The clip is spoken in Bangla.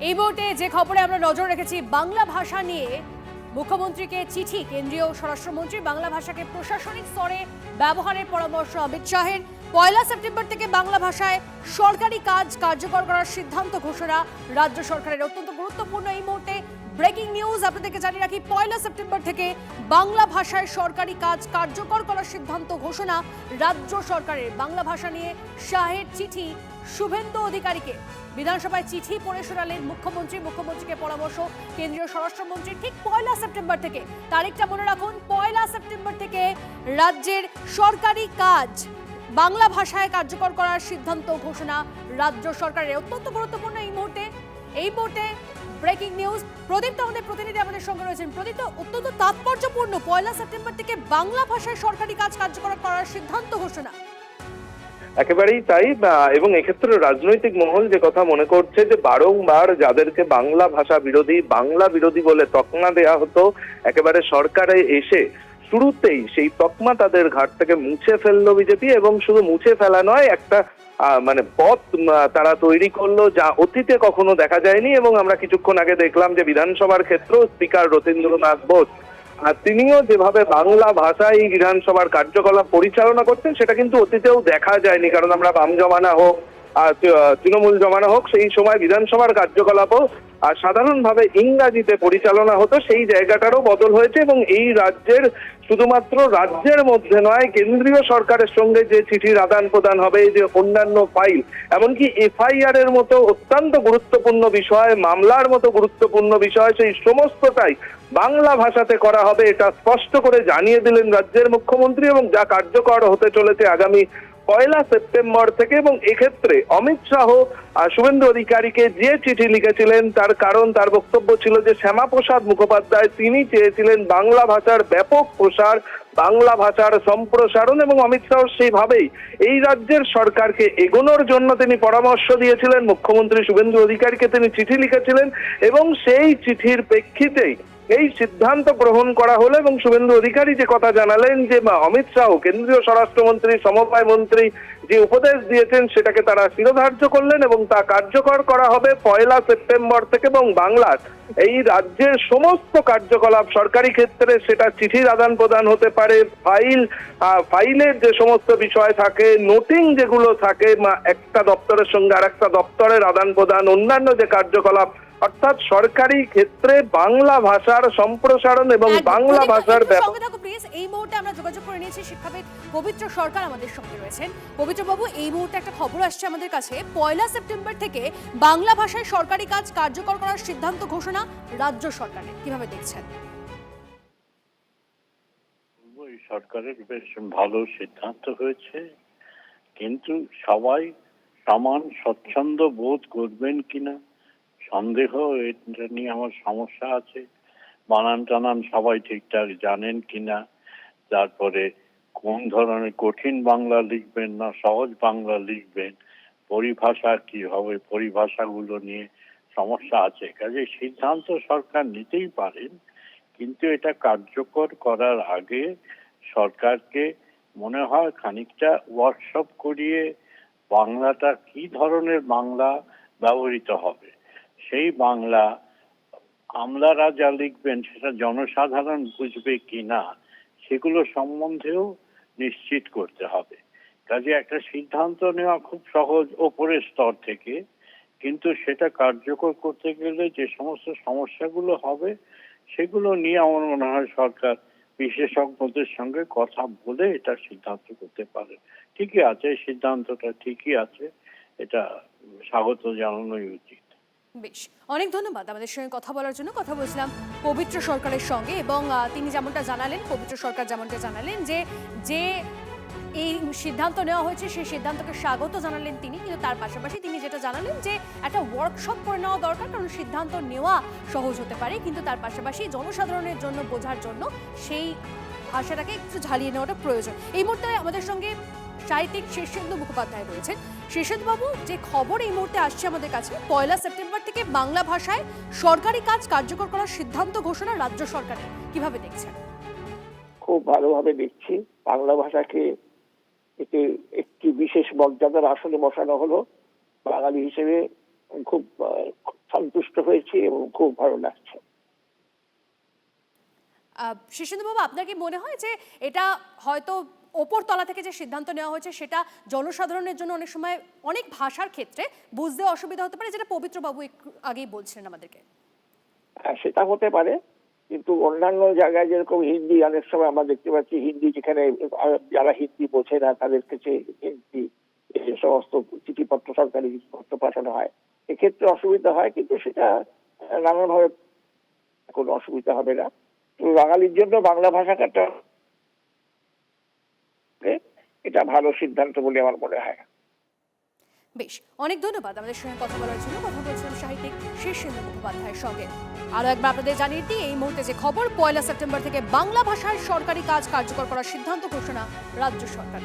এই মুহূর্তে যে খবরে আমরা নজর রেখেছি, বাংলা ভাষা নিয়ে মুখ্যমন্ত্রীকে চিঠি কেন্দ্রীয় স্বরাষ্ট্রমন্ত্রী। বাংলা ভাষাকে প্রশাসনিক স্তরে ব্যবহারের পরামর্শ অমিত শাহের। 1 সেপ্টেম্বর থেকে বাংলা ভাষায় সরকারি কাজ কার্যকর করার সিদ্ধান্ত ঘোষণা রাজ্য সরকারের। অত্যন্ত গুরুত্বপূর্ণ এই মুহূর্তে ব্রেকিং নিউজ আপনাদেরকে জানিয়ে রাখি। 1 সেপ্টেম্বর থেকে বাংলা ভাষায় সরকারি কাজ কার্যকর করার সিদ্ধান্ত ঘোষণা রাজ্য সরকারের। বাংলা ভাষা নিয়ে শাহের চিঠি শুভেন্দু অধিকারীকে। বিধানসভায় চিঠি পড়ে শোনালেন মুখ্যমন্ত্রীকে পরামর্শ কেন্দ্রীয় স্বরাষ্ট্রমন্ত্রী। ঠিক 1 সেপ্টেম্বর থেকে, তারিখটা মনে রাখুন, 1 সেপ্টেম্বর থেকে রাজ্যের সরকারি কাজ বাংলা ভাষায় কার্যকর করার সিদ্ধান্ত ঘোষণা রাজ্য সরকারের। অত্যন্ত গুরুত্বপূর্ণ এই মুহূর্তে ব্রেকিং নিউজ। প্রদীপ তো আমাদের প্রতিনিধি আমাদের সঙ্গে রয়েছেন। প্রদীপ, তো অত্যন্ত তাৎপর্যপূর্ণ, 1 সেপ্টেম্বর থেকে বাংলা ভাষায় সরকারি কাজ কার্যকর করার সিদ্ধান্ত ঘোষণা। একেবারেই তাই। এবং এক্ষেত্রে রাজনৈতিক মহল যে কথা মনে করছে যে বারংবার যাদেরকে বাংলা ভাষা বিরোধী, বাংলা বিরোধী বলে তকমা দেয়া হতো, একেবারে সরকারে এসে শুরুতেই সেই তকমা তাদের ঘাট থেকে মুছে ফেললো বিজেপি। এবং শুধু মুছে ফেলা নয়, একটা মানে পথ তারা তৈরি করলো যা অতীতে কখনো দেখা যায়নি। এবং আমরা কিছুক্ষণ আগে দেখলাম যে বিধানসভার ক্ষেত্রেও স্পিকার রথীন্দ্রনাথ বোস আর তিনিও যেভাবে বাংলা ভাষায় এই বিধানসভার কার্যকলাপ পরিচালনা করছেন, সেটা কিন্তু অতীতেও দেখা যায়নি। কারণ আমরা বাম জমানা হোক আর তৃণমূল জমানা হোক, সেই সময় বিধানসভার কার্যকলাপও আর সাধারণভাবে ইংরাজিতে পরিচালনা হতো, সেই জায়গাটারও বদল হয়েছে। এবং এই রাজ্যের, শুধুমাত্র রাজ্যের মধ্যে নয়, কেন্দ্রীয় সরকারের সঙ্গে যে চিঠির আদান প্রদান হবে, যে অন্যান্য ফাইল, এমনকি এফআইআর এর মতো অত্যন্ত গুরুত্বপূর্ণ বিষয়, মামলার মতো গুরুত্বপূর্ণ বিষয়, সেই সমস্তটাই বাংলা ভাষাতে করা হবে, এটা স্পষ্ট করে জানিয়ে দিলেন রাজ্যের মুখ্যমন্ত্রী। এবং যা কার্যকর হতে চলেছে আগামী 1 সেপ্টেম্বর থেকে। এবং এক্ষেত্রে অমিত শাহ শুভেন্দু অধিকারীকে যে চিঠি লিখেছিলেন, তার কারণ, তার বক্তব্য ছিল যে শ্যামাপ্রসাদ মুখোপাধ্যায় তিনি চেয়েছিলেন বাংলা ভাষার ব্যাপক প্রসার, বাংলা ভাষার সম্প্রসারণ। এবং অমিত শাহ সেইভাবেই এই রাজ্যের সরকারকে এগোনোর জন্য তিনি পরামর্শ দিয়েছিলেন। মুখ্যমন্ত্রী শুভেন্দু অধিকারীকে তিনি চিঠি লিখেছিলেন এবং সেই চিঠির প্রেক্ষিতেই এই সিদ্ধান্ত গ্রহণ করা হলো। এবং শুভেন্দু অধিকারী যে কথা জানালেন যে অমিত শাহ কেন্দ্রীয় স্বরাষ্ট্রমন্ত্রী, সমবায় মন্ত্রী যে উপদেশ দিয়েছেন সেটাকে তারা শিরোধার্য করলেন এবং তা কার্যকর করা হবে 1 সেপ্টেম্বর থেকে। এবং বাংলার এই রাজ্যের সমস্ত কার্যকলাপ সরকারি ক্ষেত্রে, সেটা চিঠির আদান প্রদান হতে পারে, ফাইলের যে সমস্ত বিষয় থাকে, নোটিং যেগুলো থাকে, একটা দপ্তরের সঙ্গে আর একটা দপ্তরের আদান প্রদান, অন্যান্য যে কার্যকলাপ, অর্থাৎ সরকারি ক্ষেত্রে বাংলা ভাষার সম্প্রসারণ এবং বাংলা ভাষার এই মুহূর্তে আমরা যোগাযোগ করে নিয়েছি শিক্ষাবিদ পবিত্র সরকার আমাদের সঙ্গে রয়েছেন। পবিত্র বাবু, এই মুহূর্তে একটা খবর আসছে আমাদের কাছে, 1 সেপ্টেম্বর থেকে বাংলা ভাষায় সরকারি কাজ কার্যকর করার সিদ্ধান্ত ঘোষণা রাজ্য সরকারের, কিভাবে দেখছেন? এই সরকারের বেশ ভালো সিদ্ধান্ত হয়েছে, কিন্তু সবাই সমান স্বচ্ছন্দ বোধ করবেন কিনা সন্দেহ, এটা নিয়ে আমার সমস্যা আছে। বানান টানান সবাই ঠিকঠাক জানেন কিনা, তারপরে কোন ধরনের কঠিন বাংলা লিখবেন না সহজ বাংলা লিখবেন, পরিভাষা কি হবে, পরিভাষাগুলো নিয়ে সমস্যা আছে। কাজে সিদ্ধান্ত সরকার নিতেই পারেন, কিন্তু এটা কার্যকর করার আগে সরকারকে মনে হয় খানিকটা ওয়ার্কশপ করিয়ে বাংলাটা কি ধরনের বাংলা ব্যবহৃত হবে, সেই বাংলা আমলারা যা লিখবেন সেটা জনসাধারণ বুঝবে কিনা, সেগুলো সম্বন্ধেও নিশ্চিত করতে হবে। কাজে একটা সিদ্ধান্ত নেওয়া খুব সহজ ওপরের স্তর থেকে, কিন্তু সেটা কার্যকর করতে গেলে যে সমস্ত সমস্যাগুলো হবে সেগুলো নিয়ে আমার মনে হয় সরকার বিশেষজ্ঞদের সঙ্গে কথা বলে এটা সিদ্ধান্ত করতে পারে। ঠিকই আছে, সিদ্ধান্তটা ঠিকই আছে, এটা স্বাগত জানানোই উচিত। বেশ, অনেক ধন্যবাদ আমাদের সঙ্গে কথা বলার জন্য। কথা বলছিলাম পবিত্র সরকারের সঙ্গে এবং তিনি যেমনটা জানালেন, পবিত্র সরকার যেমনটা জানালেন যে যে এই সিদ্ধান্ত নেওয়া হয়েছে সেই সিদ্ধান্তকে স্বাগত জানালেন তিনি। কিন্তু তার পাশাপাশি তিনি যেটা জানালেন যে একটা ওয়ার্কশপ করে নেওয়া দরকার, কারণ সিদ্ধান্ত নেওয়া সহজ হতে পারে, কিন্তু তার পাশাপাশি জনসাধারণের জন্য বোঝার জন্য সেই ভাষাটাকে একটু ঝালিয়ে নেওয়াটা প্রয়োজন। এই মুহূর্তে আমাদের সঙ্গে সাহিত্যিক শীর্ষেন্দু মুখোপাধ্যায় রয়েছেন। শীর্ষেন্দু বাবু, যে খবর এই মুহূর্তে আসছে আমাদের কাছে, 1 সেপ্টেম্বর থেকে বাংলা ভাষায় সরকারি কাজ কার্যকর করার সিদ্ধান্ত ঘোষণা রাজ্য সরকারের, কিভাবে দেখছেন? খুব ভালোভাবে দেখছি। বাংলা ভাষাকে এতে একটি বিশেষ মর্যাদার আসনে বসানো হলো। বাঙালি হিসেবে খুব সন্তুষ্ট হয়েছি এবং খুব ভালো লাগছে। শীর্ষেন্দুবাবু, আপনার কি মনে হয় যে এটা হয়তো ওপর তলা থেকে যে সিদ্ধান্ত নেওয়া হয়েছে সেটা জনসাধারণের জন্য অনেক সময় অনেক ভাষার ক্ষেত্রে বুঝতে অসুবিধা হতে পারে, যেটা পবিত্রবাবু একটু আগেই বলছিলেন আমাদেরকে? সেটা হতে পারে, কিন্তু অন্যান্য জায়গায় যেরকম হিন্দি, অনেক সময় আমরা দেখতে পাচ্ছি হিন্দি যেখানে যারা হিন্দি বোঝে না তাদের কাছে হিন্দি যে সমস্ত চিঠিপত্র, সরকারি চিঠিপত্র পাঠানো হয়, এক্ষেত্রে অসুবিধা হয়, কিন্তু সেটা নানানভাবে কোনো অসুবিধা হবে না। বাঙালির জন্য বাংলা ভাষাটা এটা ভালো সিদ্ধান্ত বলে আমার মনে হয়। বেশ, অনেক ধন্যবাদ আমাদের সঙ্গে কথা বলার জন্য। কথা বলছিলাম সাহিত্যিক শীর্ষেন্দু মুখোপাধ্যায়ের সঙ্গে। আরও একবার আপনাদের জানিয়ে দিই, এই মুহূর্তে যে খবর, 1 সেপ্টেম্বর থেকে বাংলা ভাষায় সরকারি কাজ কার্যকর করার সিদ্ধান্ত ঘোষণা রাজ্য সরকার।